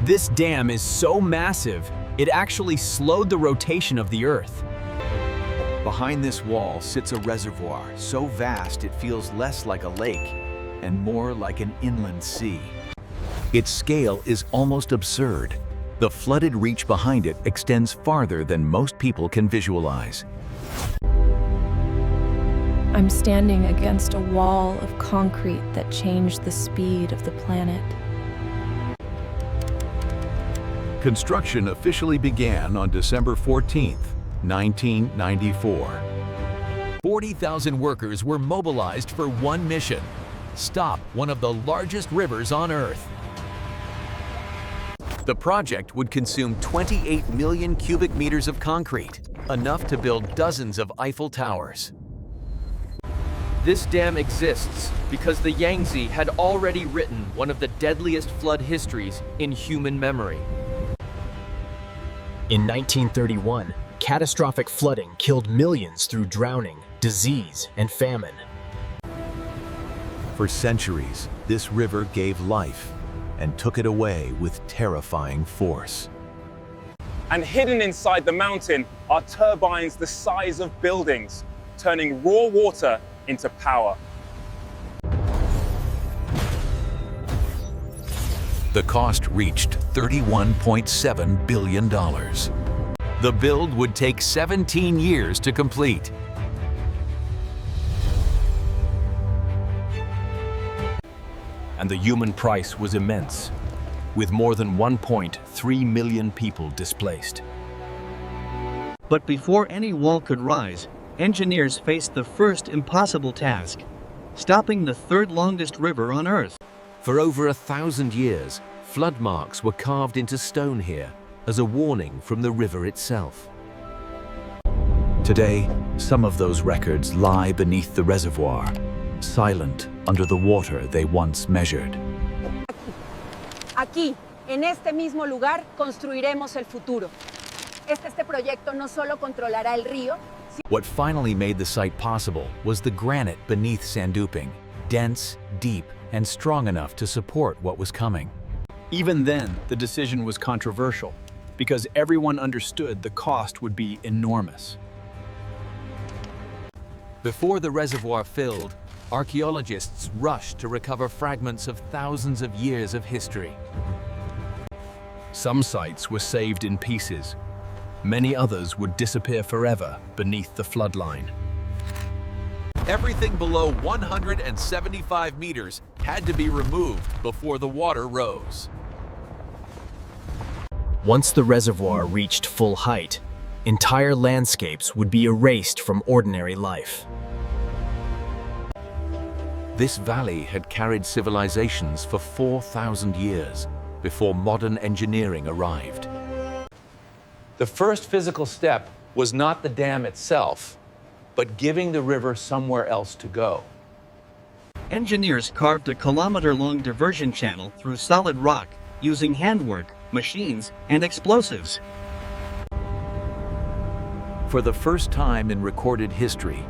This dam is so massive, it actually slowed the rotation of the Earth. Behind this wall sits a reservoir so vast it feels less like a lake and more like an inland sea. Its scale is almost absurd. The flooded reach behind it extends farther than most people can visualize. I'm standing against a wall of concrete that changed the speed of the planet. Construction officially began on December 14th, 1994. 40,000 workers were mobilized for one mission: stop one of the largest rivers on Earth. The project would consume 28 million cubic meters of concrete, enough to build dozens of Eiffel Towers. This dam exists because the Yangtze had already written one of the deadliest flood histories in human memory. In 1931, catastrophic flooding killed millions through drowning, disease, and famine. For centuries, this river gave life and took it away with terrifying force. And hidden inside the mountain are turbines the size of buildings, turning raw water into power. The cost reached $31.7 billion. The build would take 17 years to complete. And the human price was immense, with more than 1.3 million people displaced. But before any wall could rise, engineers faced the first impossible task: stopping the third longest river on Earth. For over 1,000 years, flood marks were carved into stone here as a warning from the river itself. Today, some of those records lie beneath the reservoir, silent under the water they once measured. Aquí, en este mismo lugar, construiremos el futuro. Este proyecto no solo controlará el río. What finally made the site possible was the granite beneath Sanduping, dense, deep, and strong enough to support what was coming. Even then, the decision was controversial, because everyone understood the cost would be enormous. Before the reservoir filled, archaeologists rushed to recover fragments of thousands of years of history. Some sites were saved in pieces. Many others would disappear forever beneath the floodline. Everything below 175 meters had to be removed before the water rose. Once the reservoir reached full height, entire landscapes would be erased from ordinary life. This valley had carried civilizations for 4,000 years before modern engineering arrived. The first physical step was not the dam itself, but giving the river somewhere else to go. Engineers carved a kilometer-long diversion channel through solid rock using handwork, machines, and explosives. For the first time in recorded history,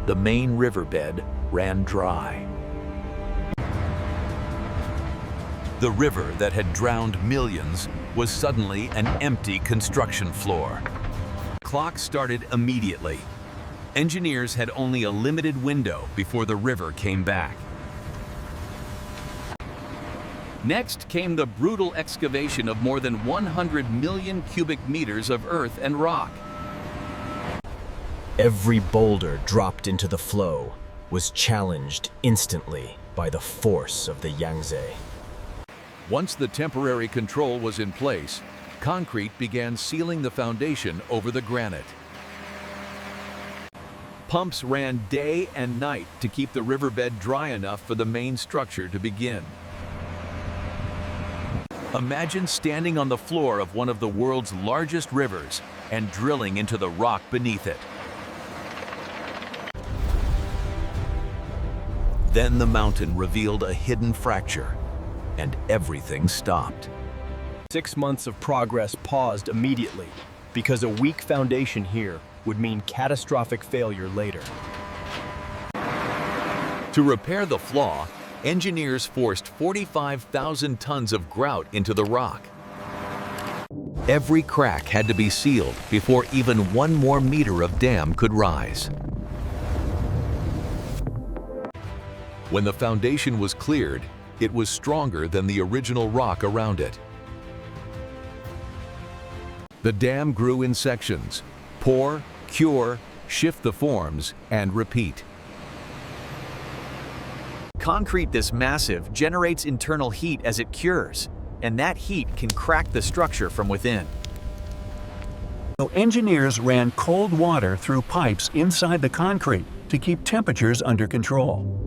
the main riverbed ran dry. The river that had drowned millions was suddenly an empty construction floor. Clock started immediately. Engineers had only a limited window before the river came back. Next came the brutal excavation of more than 100 million cubic meters of earth and rock. Every boulder dropped into the flow was challenged instantly by the force of the Yangtze. Once the temporary control was in place, concrete began sealing the foundation over the granite. Pumps ran day and night to keep the riverbed dry enough for the main structure to begin. Imagine standing on the floor of one of the world's largest rivers and drilling into the rock beneath it. Then the mountain revealed a hidden fracture, and everything stopped. 6 months of progress paused immediately because a weak foundation here would mean catastrophic failure later. To repair the flaw, engineers forced 45,000 tons of grout into the rock. Every crack had to be sealed before even one more meter of dam could rise. When the foundation was cleared, it was stronger than the original rock around it. The dam grew in sections: pour, cure, shift the forms, and repeat. Concrete this massive generates internal heat as it cures, and that heat can crack the structure from within. So engineers ran cold water through pipes inside the concrete to keep temperatures under control.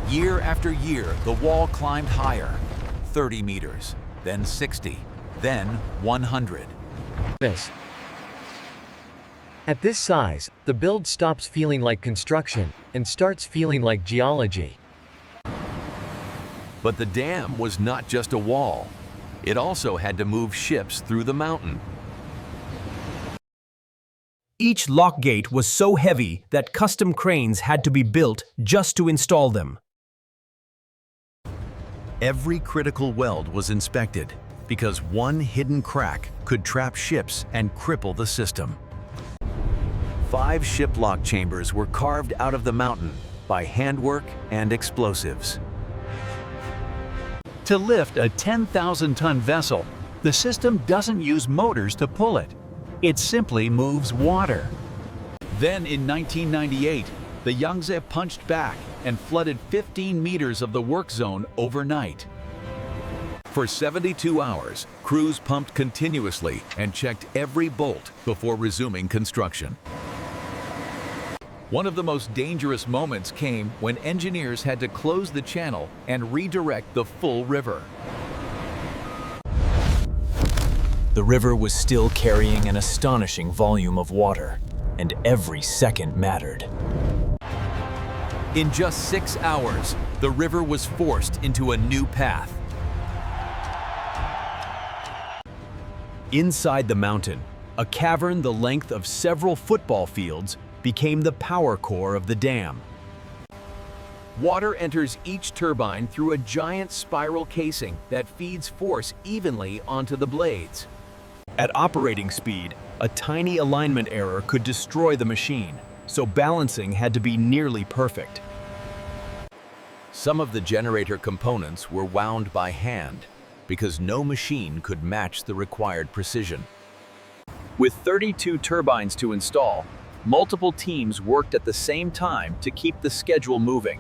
Year after year, the wall climbed higher: 30 meters, then 60, then 100. At this size, the build stops feeling like construction and starts feeling like geology. But the dam was not just a wall. It also had to move ships through the mountain. Each lock gate was so heavy that custom cranes had to be built just to install them. Every critical weld was inspected because one hidden crack could trap ships and cripple the system. 5 ship lock chambers were carved out of the mountain by handwork and explosives. To lift a 10,000-ton vessel, the system doesn't use motors to pull it. It simply moves water. Then in 1998, the Yangtze punched back and flooded 15 meters of the work zone overnight. For 72 hours, crews pumped continuously and checked every bolt before resuming construction. One of the most dangerous moments came when engineers had to close the channel and redirect the full river. The river was still carrying an astonishing volume of water, and every second mattered. In just 6 hours, the river was forced into a new path. Inside the mountain, a cavern the length of several football fields became the power core of the dam. Water enters each turbine through a giant spiral casing that feeds force evenly onto the blades. At operating speed, a tiny alignment error could destroy the machine, so balancing had to be nearly perfect. Some of the generator components were wound by hand because no machine could match the required precision. With 32 turbines to install, multiple teams worked at the same time to keep the schedule moving.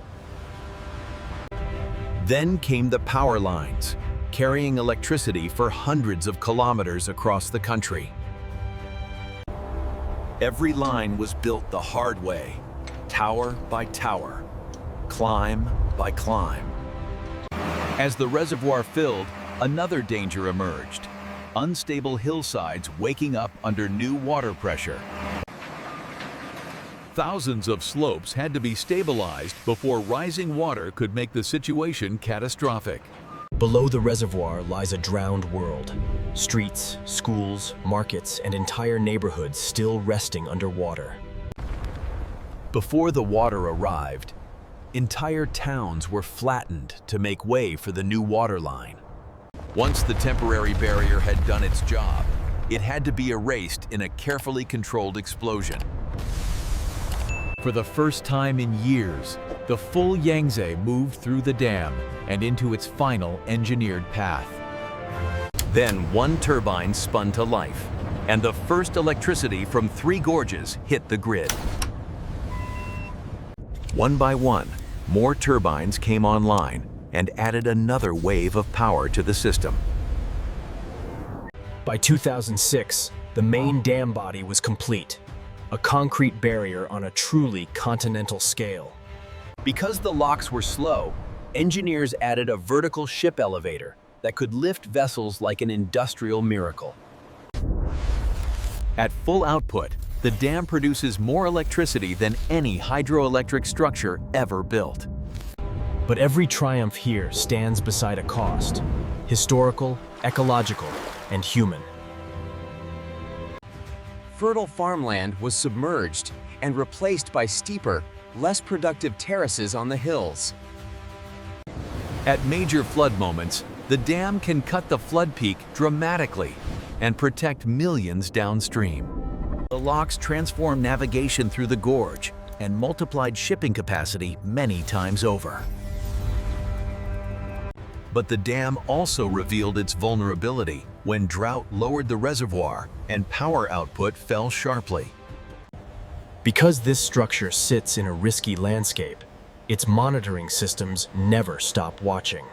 Then came the power lines, carrying electricity for hundreds of kilometers across the country. Every line was built the hard way, tower by tower, climb by climb. As the reservoir filled, another danger emerged: unstable hillsides waking up under new water pressure. Thousands of slopes had to be stabilized before rising water could make the situation catastrophic. Below the reservoir lies a drowned world. Streets, schools, markets, and entire neighborhoods still resting underwater. Before the water arrived, entire towns were flattened to make way for the new water line. Once the temporary barrier had done its job, it had to be erased in a carefully controlled explosion. For the first time in years, the full Yangtze moved through the dam and into its final engineered path. Then one turbine spun to life, and the first electricity from Three Gorges hit the grid. One by one, more turbines came online and added another wave of power to the system. By 2006, the main dam body was complete, a concrete barrier on a truly continental scale. Because the locks were slow, engineers added a vertical ship elevator that could lift vessels like an industrial miracle. At full output, the dam produces more electricity than any hydroelectric structure ever built. But every triumph here stands beside a cost: historical, ecological, and human. Fertile farmland was submerged and replaced by steeper, less productive terraces on the hills. At major flood moments, The dam can cut the flood peak dramatically and protect millions downstream. The locks transformed navigation through the gorge and multiplied shipping capacity many times over. But the dam also revealed its vulnerability when drought lowered the reservoir and power output fell sharply. Because this structure sits in a risky landscape, its monitoring systems never stop watching.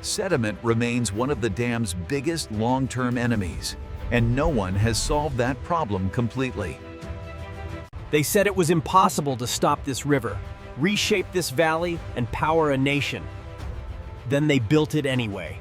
Sediment remains one of the dam's biggest long-term enemies, and no one has solved that problem completely. They said it was impossible to stop this river, reshape this valley, and power a nation. Then they built it anyway.